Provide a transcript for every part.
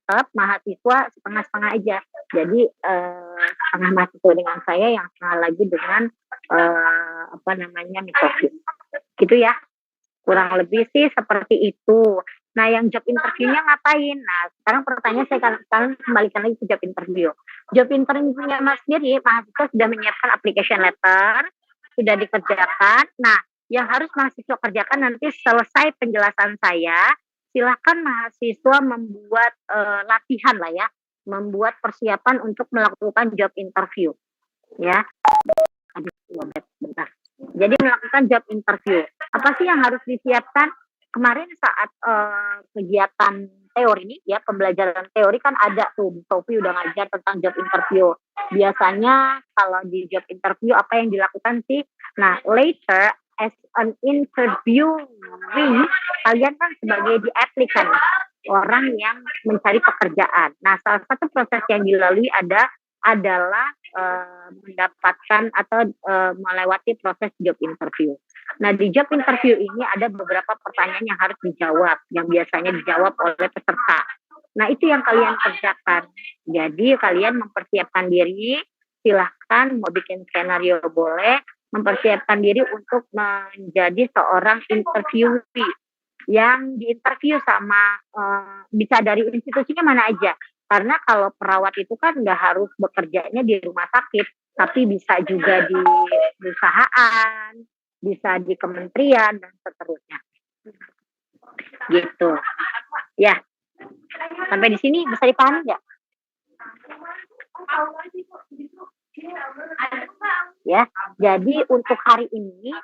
tetap mahasiswa setengah-setengah aja. Jadi setengah mahasiswa dengan saya, yang setengah lagi dengan Miss Sophie. Gitu ya. Kurang lebih sih seperti itu. Nah, yang job interview-nya ngapain? Nah, sekarang pertanyaan saya kalian kembalikan lagi ke job interview. Job interview-nya Mas sendiri, mahasiswa sudah menyiapkan application letter, sudah dikerjakan. Nah, yang harus mahasiswa kerjakan nanti selesai penjelasan saya, silakan mahasiswa membuat latihan lah ya, membuat persiapan untuk melakukan job interview. Ya. Bentar. Jadi melakukan job interview. Apa sih yang harus disiapkan? Kemarin saat kegiatan teori ini ya, pembelajaran teori kan ada tuh, Sophie udah ngajar tentang job interview. Biasanya kalau di job interview apa yang dilakukan sih? Nah, later as an interviewee, kalian kan sebagai di applicant, orang yang mencari pekerjaan. Nah, salah satu proses yang dilalui adalah mendapatkan atau melewati proses job interview. Nah, di job interview ini ada beberapa pertanyaan yang harus dijawab, yang biasanya dijawab oleh peserta. Nah, itu yang kalian kerjakan. Jadi, kalian mempersiapkan diri, silahkan mau bikin skenario boleh, mempersiapkan diri untuk menjadi seorang interviewee yang diinterview sama bisa dari institusinya mana aja. Karena kalau perawat itu kan nggak harus bekerjanya di rumah sakit, tapi bisa juga di perusahaan, bisa di kementerian, dan seterusnya. Gitu. Ya, sampai di sini bisa dipahami nggak? Ya, jadi untuk hari ini,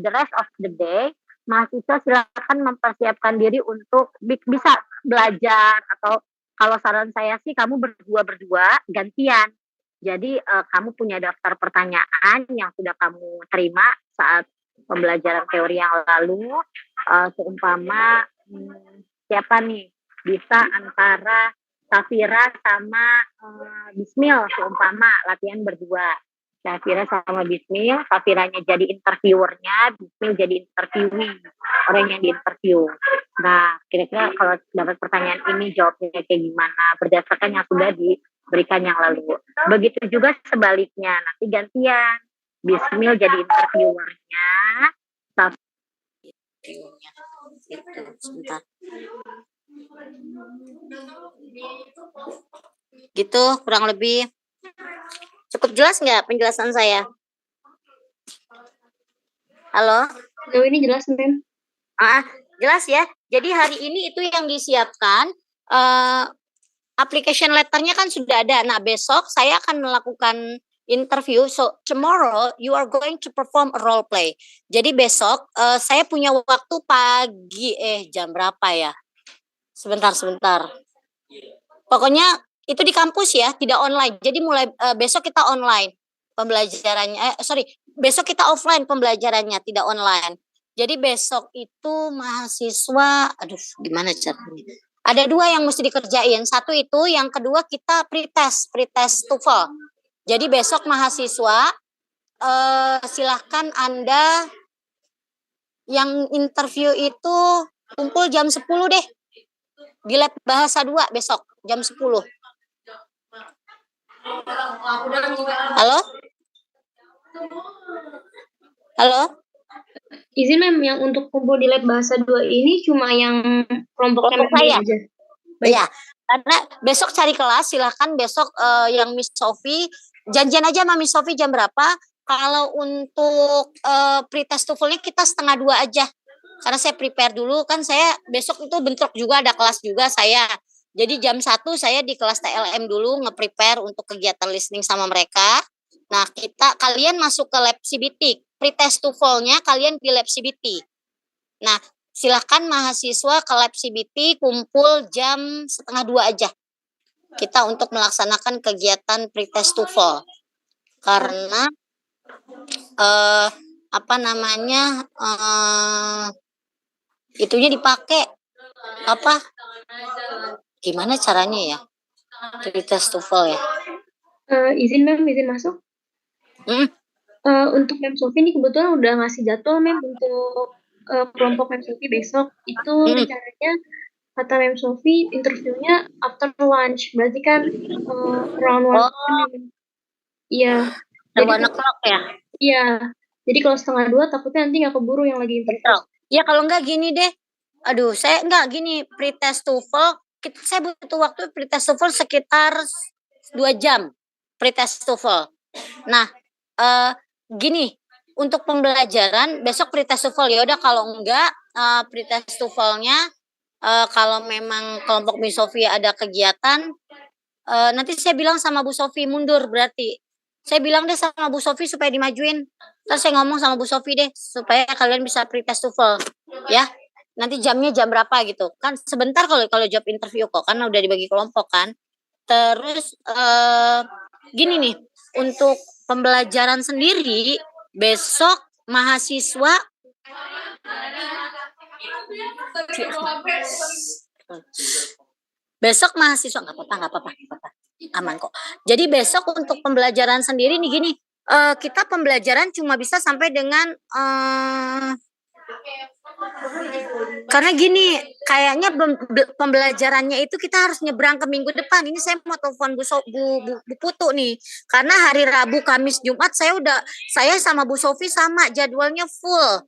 the rest of the day, mahasiswa silakan mempersiapkan diri untuk bisa belajar, atau kalau saran saya sih kamu berdua gantian. Jadi kamu punya daftar pertanyaan yang sudah kamu terima saat pembelajaran teori yang lalu, seumpama siapa nih bisa antara Safira sama Bismil, seumpama latihan berdua. Safira sama Bismil, Safiranya jadi interviewernya, Bismil jadi interviewee, orang yang diinterview. Nah, kira-kira kalau dapat pertanyaan ini jawabnya kayak gimana berdasarkan yang sudah diberikan yang lalu. Begitu juga sebaliknya, nanti gantian. Bismil jadi interviewernya, Safiranya. Itu sebentar. Gitu kurang lebih. Cukup jelas nggak penjelasan saya? Halo? Ini jelas, Mem. Jelas ya. Jadi hari ini itu yang disiapkan, application letternya kan sudah ada. Nah, besok saya akan melakukan interview. So tomorrow you are going to perform a role play. Jadi besok saya punya waktu pagi. Jam berapa ya? Sebentar. Pokoknya itu di kampus ya, tidak online. Jadi mulai besok kita online pembelajarannya. Besok kita offline pembelajarannya, tidak online. Jadi besok itu mahasiswa, gimana caranya? Ada 2 yang mesti dikerjain. Satu itu, yang kedua kita pretest TOEFL. Jadi besok mahasiswa silahkan Anda yang interview itu kumpul jam 10 deh. Di lab bahasa 2 besok jam 10. Halo? Izin, Mem, yang untuk kumpul di lab bahasa 2 ini cuma yang kelompok saya aja. Baik. Ya, karena besok cari kelas, silahkan besok yang Miss Sophie, janjian aja sama Miss Sophie jam berapa. Kalau untuk pretest TOEFL-nya kita 1:30 aja. Karena saya prepare dulu, kan saya besok itu bentrok juga, ada kelas juga saya. Jadi jam 1 saya di kelas TLM dulu nge-prepare untuk kegiatan listening sama mereka. Nah, kalian masuk ke lab CBT. Pretest TOEFL-nya kalian di lab CBT. Nah, silakan mahasiswa ke lab CBT kumpul jam 1:30 aja. Kita untuk melaksanakan kegiatan pretest TOEFL. Karena itunya dipakai gimana caranya ya? Pretest TOEFL ya. Izin, Mem, izin masuk. Untuk Mem Sophie ini kebetulan udah ngasih jadwal, Mem, untuk kelompok Mem Sophie besok itu rencananya kata Mem Sofi interviewnya after lunch, berarti kan around 1 Oh, PM. Iya. Jadi 1 o'clock ya? iya. Jadi kalau 1:30 takutnya nanti nggak keburu yang lagi interview. Betul. Ya kalau enggak gini deh. Aduh, saya enggak gini pretest TOEFL. Saya butuh waktu pretest TOEFL sekitar 2 jam. Pretest TOEFL. Nah, gini, untuk pembelajaran besok pretest TOEFL ya udah, kalau enggak pretest TOEFL-nya kalau memang kelompok Bu Sofi ada kegiatan, nanti saya bilang sama Bu Sofi mundur berarti. Saya bilang deh sama Bu Sofi supaya dimajuin. Terus saya ngomong sama Bu Sofi deh supaya kalian bisa pretest TOEFL ya. Nanti jamnya jam berapa gitu. Kan sebentar kalau job interview kok, karena udah dibagi kelompok kan. Terus gini nih, untuk pembelajaran sendiri besok mahasiswa nggak apa-apa, aman kok. Jadi besok untuk pembelajaran sendiri nih gini, kita pembelajaran cuma bisa sampai dengan karena gini, kayaknya pembelajarannya itu kita harus nyebrang ke minggu depan. Ini saya mau telepon Bu Putu nih, karena hari Rabu, Kamis, Jumat saya sama Bu Sofi sama jadwalnya full,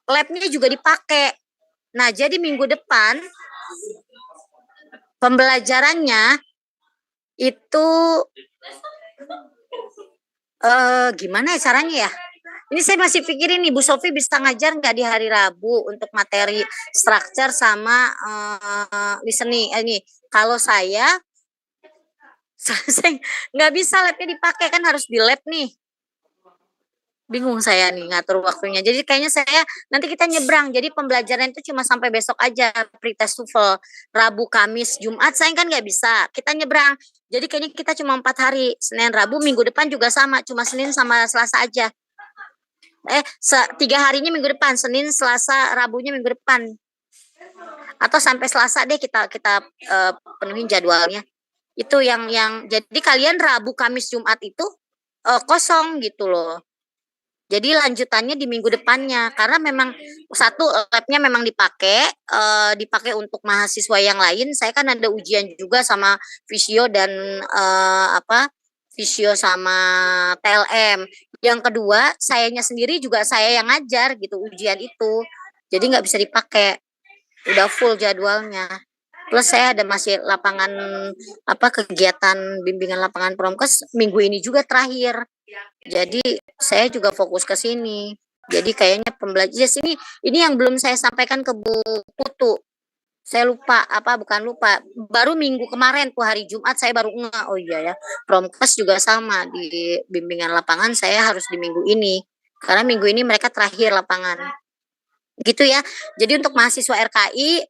labnya juga dipakai. Nah jadi minggu depan pembelajarannya itu gimana ya caranya ya? Ini saya masih pikirin nih, Bu Sofi bisa ngajar nggak di hari Rabu untuk materi structure sama listening. Ini kalau saya nggak bisa, labnya dipakai kan, harus di lab nih. Bingung saya nih ngatur waktunya. Jadi kayaknya nanti kita nyebrang. Jadi pembelajaran itu cuma sampai besok aja, pretest TOEFL. Rabu, Kamis, Jumat saya kan nggak bisa. Kita nyebrang. Jadi kayaknya kita cuma 4 hari. Senin, Rabu, minggu depan juga sama. Cuma Senin sama Selasa aja. 3 harinya minggu depan. Senin, Selasa, Rabunya minggu depan. Atau sampai Selasa deh kita penuhin jadwalnya. Itu yang jadi kalian Rabu, Kamis, Jumat itu kosong gitu loh. Jadi lanjutannya di minggu depannya, karena memang satu labnya memang dipakai untuk mahasiswa yang lain. Saya kan ada ujian juga sama Visio dan Visio sama TLM. Yang kedua, sayanya sendiri juga saya yang ngajar gitu ujian itu. Jadi nggak bisa dipakai, udah full jadwalnya. Plus saya ada masih lapangan kegiatan bimbingan lapangan promkes minggu ini juga terakhir. Jadi saya juga fokus ke sini. Jadi kayaknya pembelajaran ini yang belum saya sampaikan ke Bu Putu. Saya bukan lupa. Baru minggu kemarin tuh hari Jumat saya baru oh iya ya. Promkes juga sama, di bimbingan lapangan saya harus di minggu ini. Karena minggu ini mereka terakhir lapangan. Gitu ya. Jadi untuk mahasiswa RKI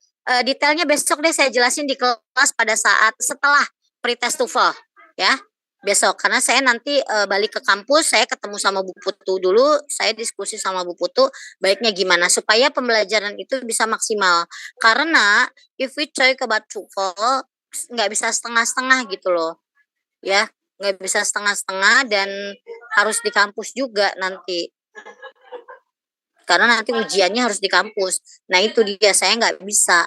detailnya besok deh saya jelasin di kelas pada saat setelah pretest TOEFL ya. Besok, karena saya nanti balik ke kampus, saya ketemu sama Bu Putu dulu, saya diskusi sama Bu Putu, baiknya gimana supaya pembelajaran itu bisa maksimal. Karena if we talk about TOEFL, nggak bisa setengah-setengah gitu loh, ya, nggak bisa setengah-setengah dan harus di kampus juga nanti. Karena nanti ujiannya harus di kampus. Nah itu dia, saya nggak bisa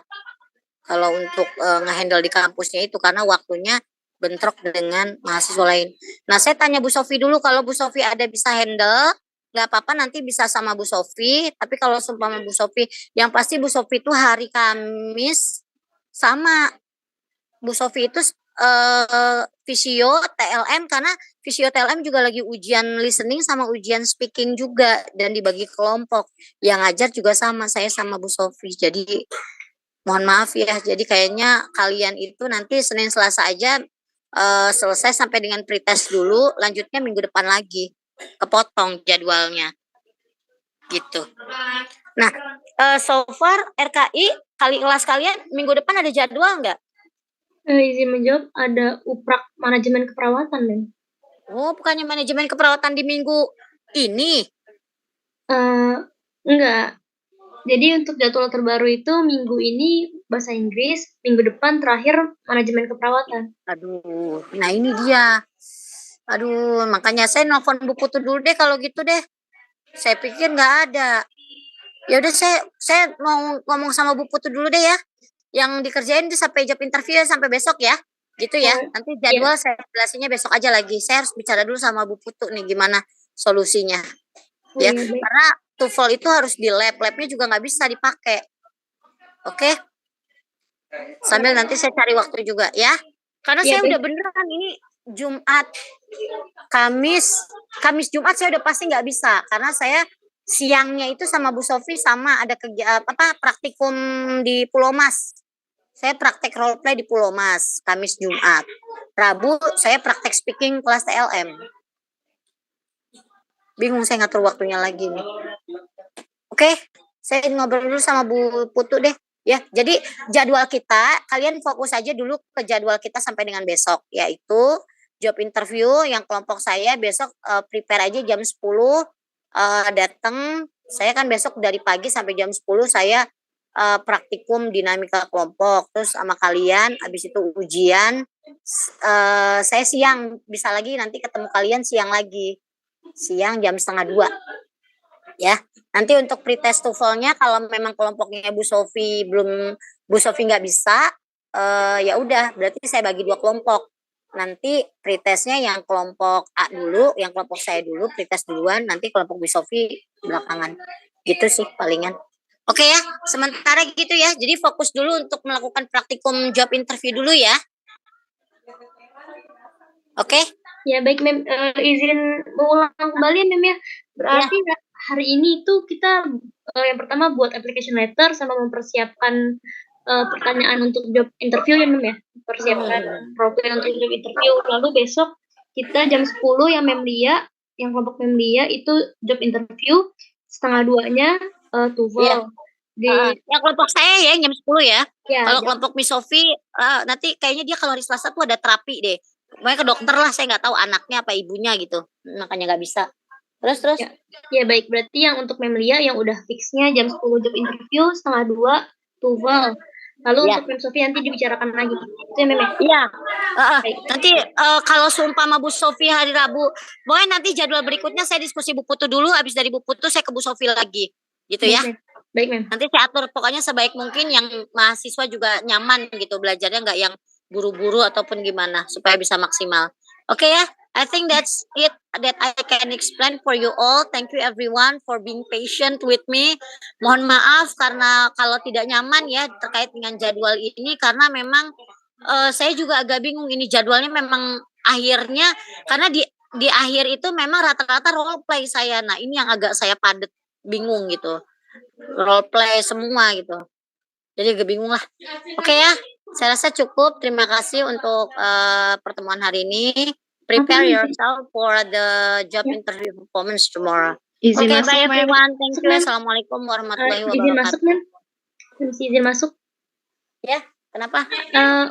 kalau untuk ngehandle di kampusnya itu, karena waktunya bentrok dengan mahasiswa lain. Nah saya tanya Bu Sofi dulu, kalau Bu Sofi ada bisa handle, nggak apa-apa nanti bisa sama Bu Sofi. Tapi kalau seumpama Bu Sofi, yang pasti Bu Sofi itu hari Kamis sama Bu Sofi itu Visio TLM, karena Visio TLM juga lagi ujian listening sama ujian speaking juga, dan dibagi kelompok. Yang ngajar juga sama, saya sama Bu Sofi. Jadi mohon maaf ya, jadi kayaknya kalian itu nanti Senin Selasa aja selesai sampai dengan pretest dulu, lanjutnya minggu depan lagi, kepotong jadwalnya gitu. Nah so far RKI kelas kalian minggu depan ada jadwal nggak? Izin menjawab, ada UPRAK manajemen keperawatan, Den. Oh, bukannya manajemen keperawatan di minggu ini? Enggak. Jadi untuk jadwal terbaru itu minggu ini bahasa Inggris, minggu depan terakhir manajemen keperawatan. Aduh, nah ini dia. Aduh, makanya saya nelfon Bu Putu dulu deh kalau gitu deh. Saya pikir nggak ada. Ya udah, saya mau ngomong sama Bu Putu dulu deh ya. yang dikerjain itu sampai job interview sampai besok ya. Gitu ya. Nanti jadwal saya jelasinnya besok aja lagi. Saya harus bicara dulu sama Bu Putu nih gimana solusinya. Ya, karena TOEFL itu harus di lab. Labnya juga nggak bisa dipakai. Oke? Sambil nanti saya cari waktu juga ya. Karena saya udah beneran ini Jumat, Kamis Jumat saya udah pasti nggak bisa karena saya siangnya itu sama Bu Sofi sama ada praktikum di Pulau Mas. Saya praktek role play di Pulau Mas, Kamis Jumat. Rabu saya praktek speaking kelas TLM. Bingung saya ngatur waktunya lagi nih. Oke, saya ngobrol dulu sama Bu Putu deh. Ya, jadi jadwal kita, kalian fokus aja dulu ke jadwal kita sampai dengan besok, yaitu job interview yang kelompok saya besok prepare aja jam 10 datang. Saya kan besok dari pagi sampai jam 10 saya praktikum dinamika kelompok. Terus sama kalian, habis itu ujian. Saya siang, bisa lagi nanti ketemu kalian siang lagi. Siang jam 1:30. Ya, nanti untuk pretest TOEFL-nya kalau memang kelompoknya Bu Sofi nggak bisa, ya udah berarti saya bagi 2 kelompok. Nanti pretestnya yang kelompok A dulu, yang kelompok saya dulu pretest duluan, nanti kelompok Bu Sofi belakangan. Gitu sih palingan. Oke ya, sementara gitu ya. Jadi fokus dulu untuk melakukan praktikum job interview dulu ya. Oke? Ya baik Mem, izin mengulang kembali Mem ya. Berarti hari ini itu kita yang pertama buat application letter sama mempersiapkan pertanyaan untuk job interview ya Mem ya. Persiapkan profil untuk job interview. Lalu besok kita jam 10 yang Memlia, yang kelompok Memlia itu job interview, 1:30-nya TOEFL. Yang kelompok saya ya jam 10 ya. Kalau kelompok Miss Sofi nanti kayaknya dia kalau hari Selasa tuh ada terapi deh. Pokoknya ke dokter lah, saya nggak tahu anaknya apa ibunya gitu. Makanya nggak bisa. Terus. Ya baik, berarti yang untuk Memlia yang udah fixnya jam 10 job interview, 1:30 TOEFL. Lalu untuk Mem Sofi nanti dibicarakan lagi. Itu ya Mem? Iya. Nanti kalau sumpah Bu Sofi hari Rabu, pokoknya nanti jadwal berikutnya saya diskusi Bu Putu dulu, habis dari Bu Putu saya ke Bu Sofi lagi. Gitu ya. Baik Mem. Nanti saya atur pokoknya sebaik mungkin yang mahasiswa juga nyaman gitu belajarnya, nggak yang buru-buru ataupun gimana supaya bisa maksimal. Oke ya, I think that's it that I can explain for you all. Thank you everyone for being patient with me. Mohon maaf karena kalau tidak nyaman ya terkait dengan jadwal ini karena memang saya juga agak bingung ini jadwalnya memang akhirnya karena di akhir itu memang rata-rata role play saya. Nah, ini yang agak saya padet bingung gitu. Role play semua gitu. Jadi agak bingung lah. Oke ya. Saya rasa cukup. Terima kasih untuk pertemuan hari ini. Prepare yourself for the job interview performance tomorrow. Oke, bye everyone. Thank you. Assalamualaikum warahmatullahi wabarakatuh. Izin masuk, Mem. Izin masuk. Ya, kenapa?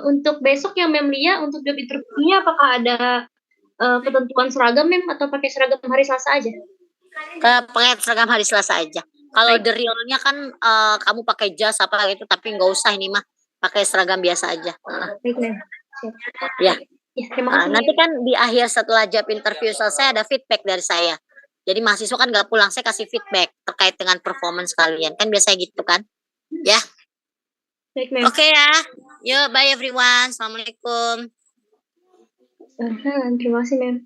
Untuk besok yang Mem Lia, untuk job interview-nya apakah ada ketentuan seragam, Mem? Atau pakai seragam hari Selasa aja? Pakai seragam hari Selasa aja. Kalau the real-nya kan kamu pakai jas apa gitu, tapi nggak usah ini mah. Pakai seragam biasa aja. Baik, Mem. Ya. Terima kasih. Nanti kan di akhir setelah job interview selesai ada feedback dari saya. Jadi mahasiswa kan nggak pulang, saya kasih feedback terkait dengan performance kalian. Kan biasanya gitu kan? Ya. Baik, Mem. Oke ya. Yuk, bye everyone. Assalamualaikum. Terima kasih, Mem.